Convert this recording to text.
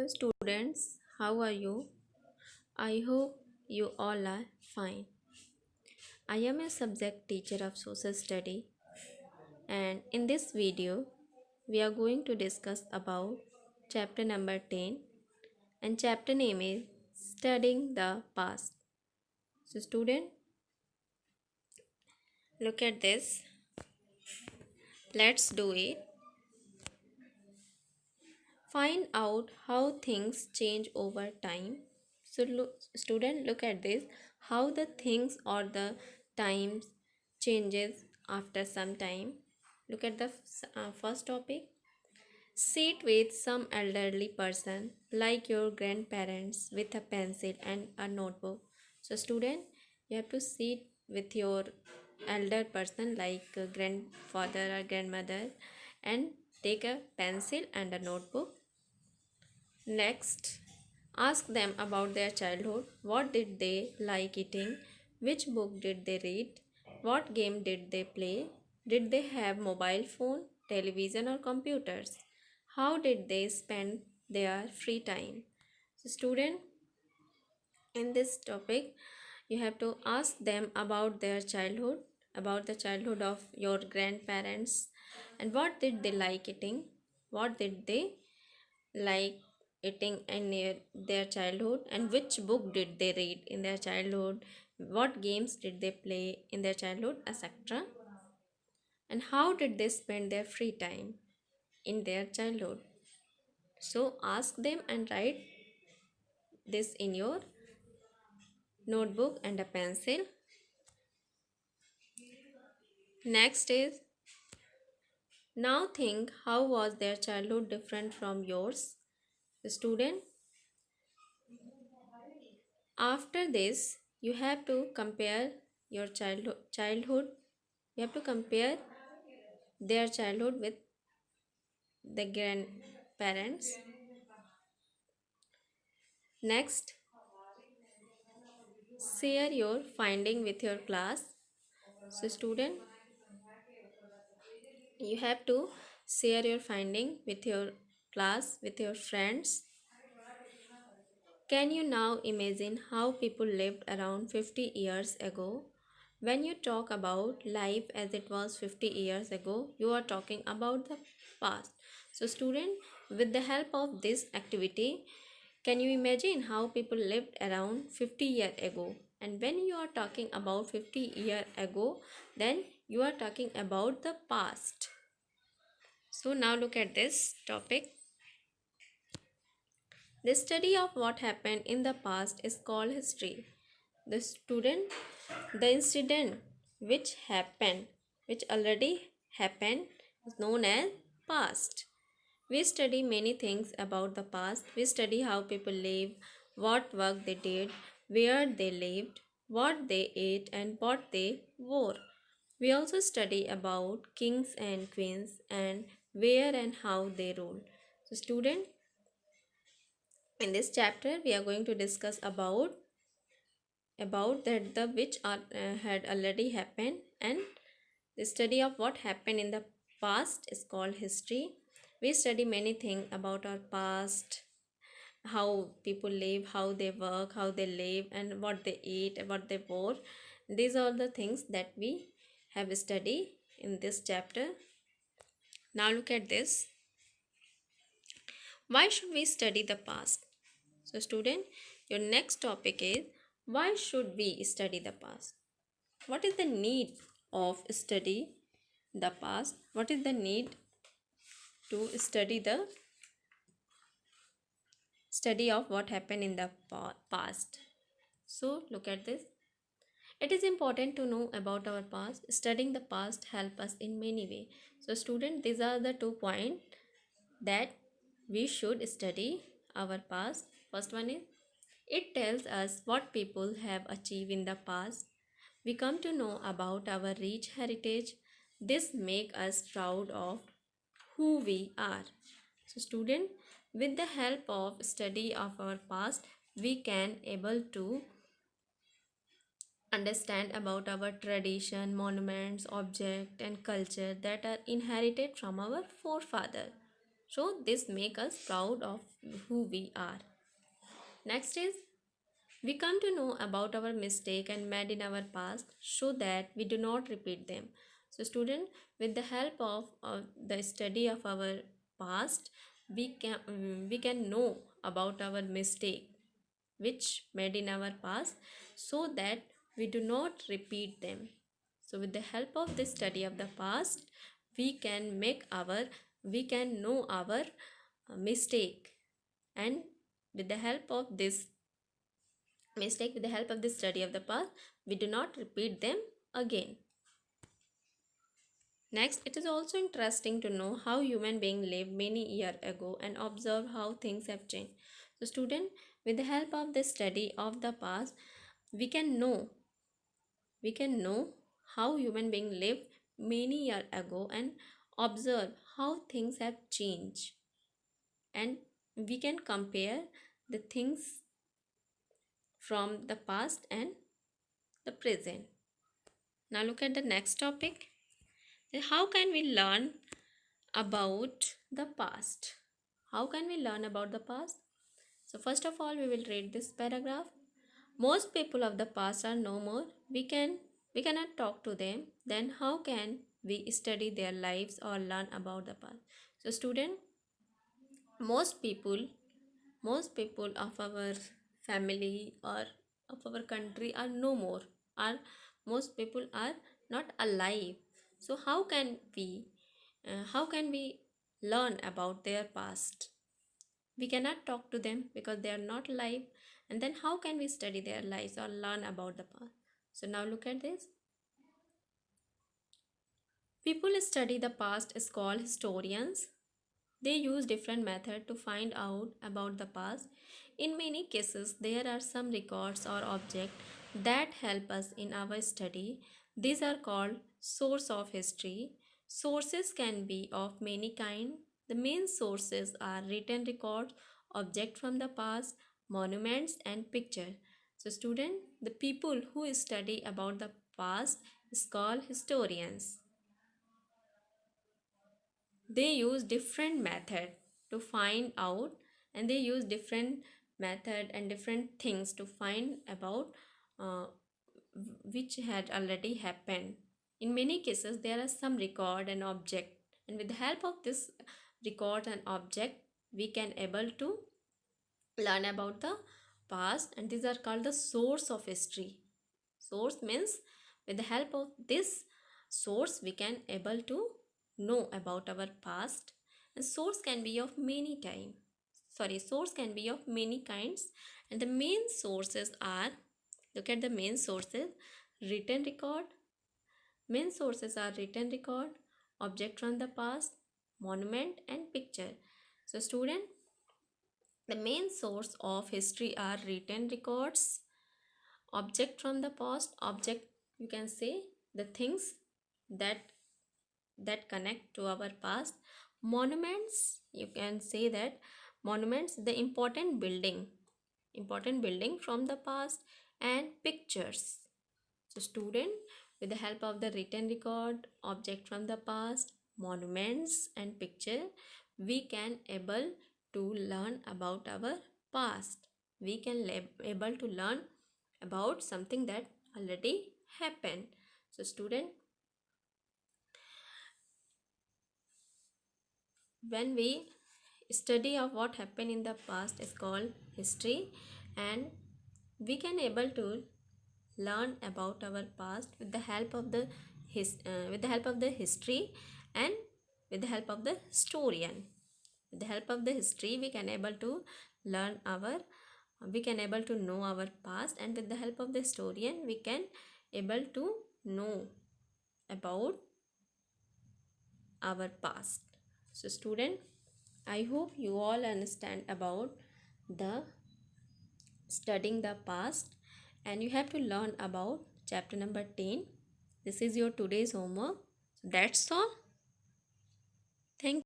Hello, students. How are you? I hope you all are fine. I am a subject teacher of social study, and in this video, we are going to discuss about chapter number 10, and chapter name is Studying the Past. So, student, look at this. Let's do it. Find out how things change over time. So, student, look at this. How the things or the times changes after some time. Look at the first topic. Sit with some elderly person like your grandparents with a pencil and a notebook. So, student, you have to sit with your elder person like a grandfather or grandmother and take a pencil and a notebook. Next, ask them about their childhood. What did they like eating? Which book did they read? What game did they play? Did they have mobile phone, television or computers? How did they spend their free time? So student, in this topic, you have to ask them about their childhood, about the childhood of your grandparents, and what did they like eating? What did they like eating in their childhood, and which book did they read in their childhood, what games did they play in their childhood, etc., and how did they spend their free time in their childhood. So ask them and write this in your notebook and a pencil. Next is, now think, how was their childhood different from yours? The student, after this you have to compare your childhood, you have to compare their childhood with the grandparents. Next, share your finding with your class. So student, you have to share your finding with your class, with your friends. Can you now imagine how people lived around 50 years ago? When you talk about life as it was 50 years ago, you are talking about the past. So student, with the help of this activity, can you imagine how people lived around 50 years ago? And when you are talking about 50 years ago, then you are talking about the past. So now look at this topic. The study of what happened in the past is called history. The student, the incident which already happened, is known as past. We study many things about the past. We study how people live, what work they did, where they lived, what they ate, and what they wore. We also study about kings and queens and where and how they ruled. So, student, in this chapter, we are going to discuss about that the which are, had already happened, and the study of what happened in the past is called history. We study many things about our past, how people live, how they work, how they live, and what they eat, what they wore. These are the things that we have studied in this chapter. Now look at this. Why should we study the past? So student, your next topic is, why should we study the past? What is the need of study the past? What is the need to study the study of what happened in the past? So look at this. It is important to know about our past. Studying the past help us in many ways. So student, these are the 2 points that we should study our past. First one is, it tells us what people have achieved in the past. We come to know about our rich heritage. This make us proud of who we are. So student, with the help of study of our past, we can able to understand about our tradition, monuments, object and culture that are inherited from our forefather. So this make us proud of who we are. Next is we come to know about our mistake and made in our past so that we do not repeat them. So student, with the help of the study of our past, we can know about our mistake which made in our past so that we do not repeat them. So with the help of this study of the past, we can know our mistake, and with the help of this with the help of this study of the past, we do not repeat them again. Next, it is also interesting to know how human beings lived many years ago and observe how things have changed. So student, with the help of this study of the past, we can know how human beings lived many years ago and observe how things have changed, and we can compare the things from the past and the present. Now look at the next topic. How can we learn about the past? How can we learn about the past? So first of all, we will read this paragraph. Most people of the past are no more. We cannot talk to them. Then how can we study their lives or learn about the past? So student, most people most people of our family or of our country are no more, are most people are not alive. So how can we learn about their past? We cannot talk to them because they are not alive, and then how can we study their lives or learn about the past? So now look at this. People study the past is called historians. They use different methods to find out about the past. In many cases, there are some records or objects that help us in our study. These are called source of history. Sources can be of many kinds. The main sources are written records, objects from the past, monuments, and pictures. So, student, the people who study about the past is called historians. They use different method to find out, and they use different method and different things to find about uh, which had already happened. In many cases there are some record and object, and with the help of this record and object we can able to learn about the past, and these are called the source of history. Source means with the help of this source we can able to know about our past. And source can be of many time sorry source can be of many kinds, and the main sources are, look at the main sources. Written record. Main sources are written record, object from the past, monument, and picture. So student, the main source of history are written records, object from the past. Object, you can say the things that connect to our past. Monuments, you can say that monuments, the important building from the past. And pictures. So student, with the help of the written record, object from the past, monuments, and picture, we can able to learn about our past. We can able to learn about something that already happened. So student, when we study of what happened in the past is called history, and we can able to learn about our past with the help of the history, and with the help of the historian. With the help of the history we can able to learn our we can able to know our past, and with the help of the historian we can able to know about our past. So student, I hope you all understand about the studying the past, and you have to learn about chapter number 10. This is your today's homework. That's all. Thank